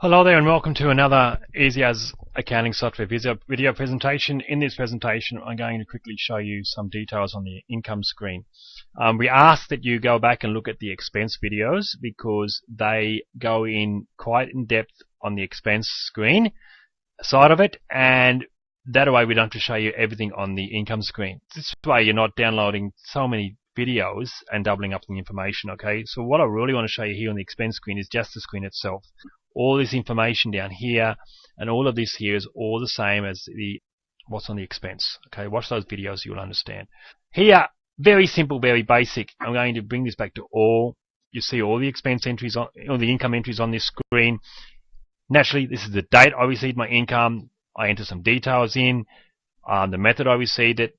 Hello there and welcome to another Easy As Accounting Software video presentation. In this presentation I'm going to quickly show you some details on the income screen. We ask that you go back and look at the expense videos because they go in quite in depth on the expense screen side of it, and that way we don't have to show you everything on the income screen. This way you're not downloading so many videos and doubling up the information. Okay, so what I really want to show you here on the expense screen is just the screen itself. All this information down here and all of this here is all the same as what's on the expense. Okay, watch those videos, you'll understand. Here, very simple, very basic. I'm going to bring this back to all. You see all the expense entries on, or the income entries on this screen. Naturally, this is the date I received my income. I enter some details in, the method I received it,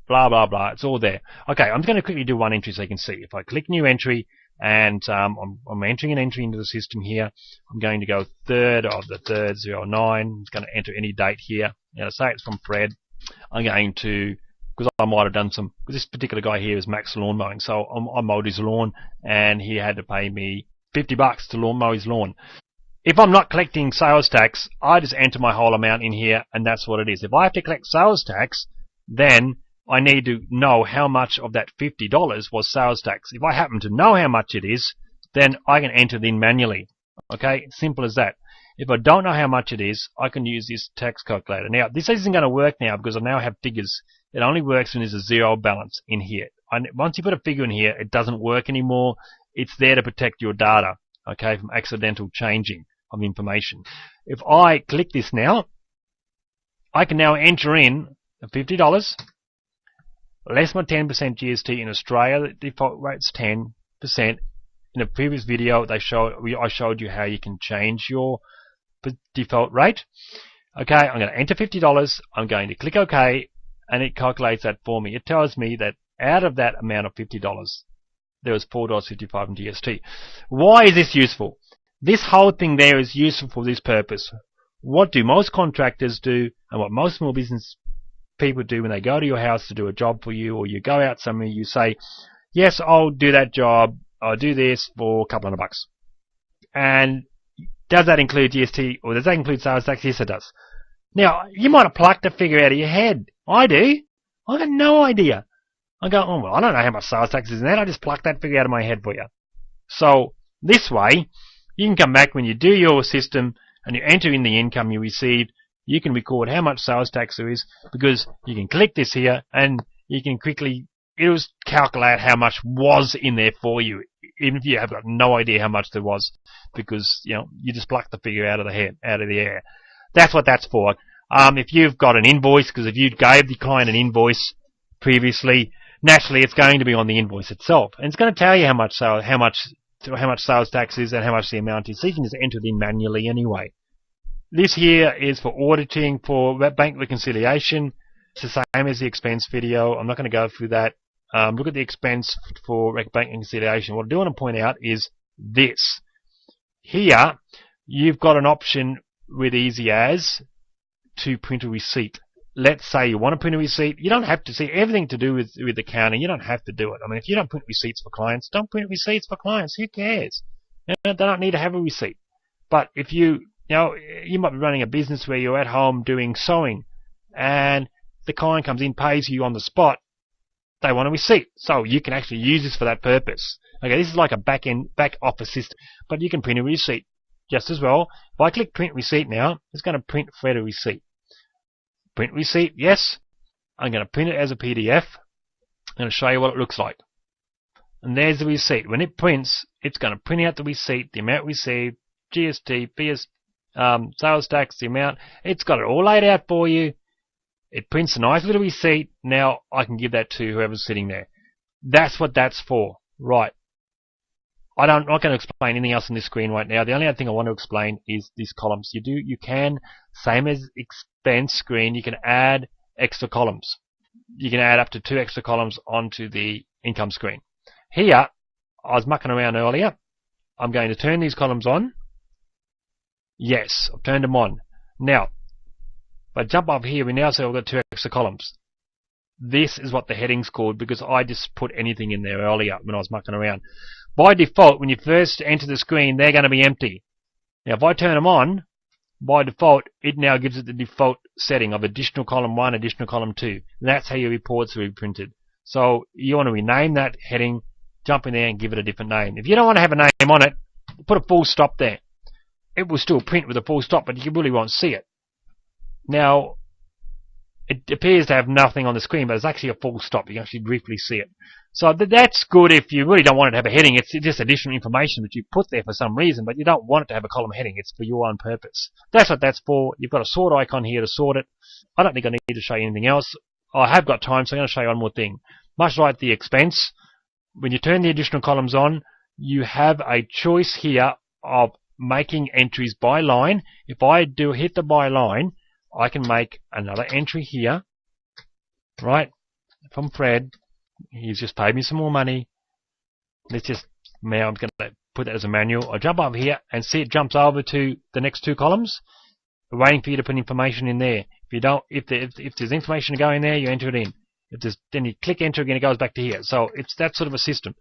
blah blah blah. It's all there. Okay, I'm going to quickly do one entry so you can see. If I click new entry, and I'm entering an entry into the system here. I'm going to go 3rd of the 3rd, 09. I'm going to enter any date here. Now, say it's from Fred. I'm going to, because I might have done some, because this particular guy here is Max Lawn Mowing, so I mowed his lawn, and he had to pay me $50 to mow his lawn. If I'm not collecting sales tax, I just enter my whole amount in here, and that's what it is. If I have to collect sales tax, then I need to know how much of that $50 was sales tax. If I happen to know how much it is, then I can enter it in manually. Okay, simple as that. If I don't know how much it is, I can use this tax calculator. Now, this isn't going to work now because I now have figures. It only works when there's a zero balance in here. Once you put a figure in here, it doesn't work anymore. It's there to protect your data, okay, from accidental changing of information. If I click this now, I can now enter in the $50. Less my 10% GST in Australia. The default rate's 10%. In a previous video, I showed you how you can change your default rate. Okay, I'm going to enter $50. I'm going to click OK, and it calculates that for me. It tells me that out of that amount of $50, there was $4.55 in GST. Why is this useful? This whole thing there is useful for this purpose. What do most contractors do, and what most small business people do when they go to your house to do a job for you, or you go out somewhere, you say, yes, I'll do that job, I'll do this for a couple $100. And does that include GST, or does that include sales tax? Yes, it does. Now, you might have plucked a figure out of your head. I do. I got no idea. I go, oh, well, I don't know how much sales tax is in that. I just plucked that figure out of my head for you. So, this way, you can come back when you do your system and you enter in the income you received. You can record how much sales tax there is because you can click this here and you can quickly, it'll calculate how much was in there for you, even if you have got no idea how much there was, because you just plucked the figure out of the air. That's what that's for. If you've got an invoice, because if you gave the client an invoice previously, naturally it's going to be on the invoice itself, and it's going to tell you how much sales tax is and how much the amount is. So you can just enter it in manually anyway. This here is for auditing, for bank reconciliation. It's the same as the expense video. I'm not going to go through that. Look at the expense for bank reconciliation. What I do want to point out is this. Here, you've got an option with Easy As to print a receipt. Let's say you want to print a receipt. You don't have to see everything to do with accounting. You don't have to do it. I mean, if you don't print receipts for clients, don't print receipts for clients. Who cares? They don't need to have a receipt. But if you might be running a business where you're at home doing sewing and the client comes in, pays you on the spot, they want a receipt. So you can actually use this for that purpose. Okay, this is like a back office system, but you can print a receipt just as well. If I click print receipt now, it's going to print Fred a receipt. Print receipt, yes. I'm going to print it as a PDF. I'm going to show you what it looks like. And there's the receipt. When it prints, it's going to print out the receipt, the amount received, GST, sales tax, the amount. It's got it all laid out for you. It prints a nice little receipt. Now I can give that to whoever's sitting there. That's what that's for. Right. I'm not going to explain anything else on this screen right now. The only other thing I want to explain is these columns. You can, same as expense screen, you can add extra columns. You can add up to 2 extra columns onto the income screen. Here, I was mucking around earlier. I'm going to turn these columns on. Yes, I've turned them on. Now, if I jump up here, we now see I've got 2 extra columns. This is what the heading's called because I just put anything in there earlier when I was mucking around. By default, when you first enter the screen, they're going to be empty. Now if I turn them on, by default, it now gives it the default setting of additional column 1, additional column 2. And that's how your reports will be printed. So you want to rename that heading, jump in there and give it a different name. If you don't want to have a name on it, put a full stop there. It will still print with a full stop, but you really won't see it. Now, it appears to have nothing on the screen, but it's actually a full stop. You can actually briefly see it. So that's good if you really don't want it to have a heading. It's just additional information that you put there for some reason, but you don't want it to have a column heading. It's for your own purpose. That's what that's for. You've got a sort icon here to sort it. I don't think I need to show you anything else. I have got time, so I'm going to show you one more thing. Much like the expense, when you turn the additional columns on, you have a choice here of making entries by line. If I do hit the by line, I can make another entry here, right, from Fred. He's just paid me some more money. Let's just, now I'm going to put that as a manual. I jump over here and see it jumps over to the next two columns, waiting for you to put information in there. If you don't, if there's information to go in there, you enter it in. If there's, then you click enter again, it goes back to here. So it's that sort of a system.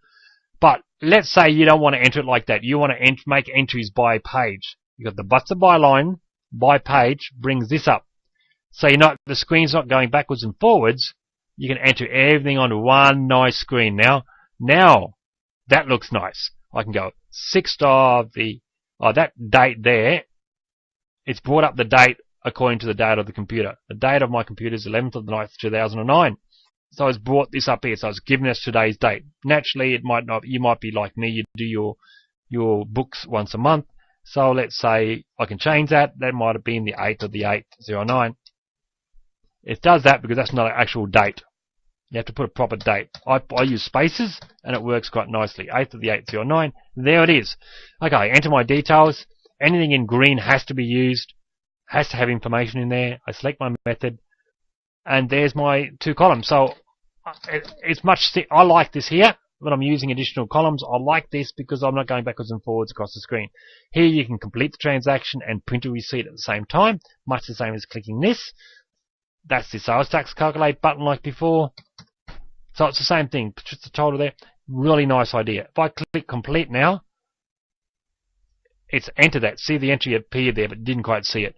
But let's say you don't want to enter it like that. You want to make entries by page. You've got the butts of by line, by page brings this up. So you're not, the screen's not going backwards and forwards. You can enter everything onto one nice screen. Now that looks nice. I can go 6th of the, that date there. It's brought up the date according to the date of the computer. The date of my computer is 11th of the 9th, 2009. So it's brought this up here. So it's given us today's date. Naturally, it might not. You might be like me. You do your books once a month. So let's say I can change that. That might have been the 8th of the 8th, 09. It does that because that's not an actual date. You have to put a proper date. I use spaces and it works quite nicely. 8th of the 8th, 09. There it is. Okay, enter my details. Anything in green has to be used. Has to have information in there. I select my method. And there's my two columns. So it's much. I like this here when I'm using additional columns. I like this because I'm not going backwards and forwards across the screen. Here you can complete the transaction and print a receipt at the same time, much the same as clicking this. That's the sales tax calculate button like before. So it's the same thing. Just the total there. Really nice idea. If I click complete now, it's enter that. See the entry appeared there, but didn't quite see it.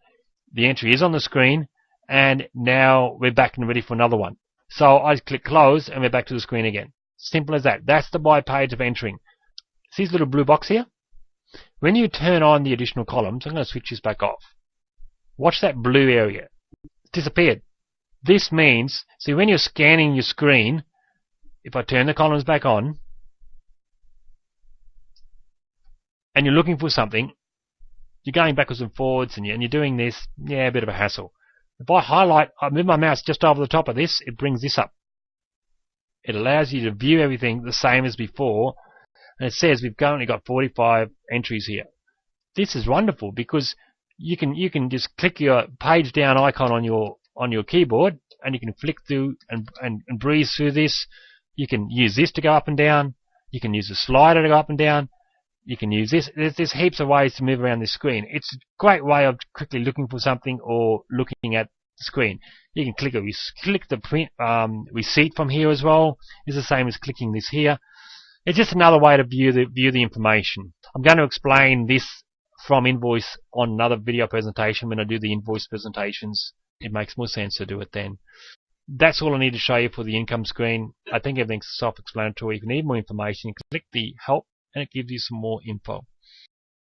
The entry is on the screen. And now we're back and ready for another one. So I click close and we're back to the screen again. Simple as that. That's the by page of entering. See this little blue box here? When you turn on the additional columns, I'm going to switch this back off. Watch that blue area. It's disappeared. This means, see when you're scanning your screen, if I turn the columns back on, and you're looking for something, you're going backwards and forwards and you're doing this, yeah, a bit of a hassle. If I highlight, I move my mouse just over the top of this, it brings this up. It allows you to view everything the same as before, and it says we've only got 45 entries here. This is wonderful because you can just click your page down icon on your keyboard, and you can flick through and breeze through this. You can use this to go up and down. You can use the slider to go up and down. You can use this. There's heaps of ways to move around this screen. It's a great way of quickly looking for something or looking at the screen. You can click the print receipt from here as well. It's the same as clicking this here. It's just another way to view the information. I'm going to explain this from invoice on another video presentation when I do the invoice presentations. It makes more sense to do it then. That's all I need to show you for the income screen. I think everything's self-explanatory. If you need more information, click the help and it gives you some more info.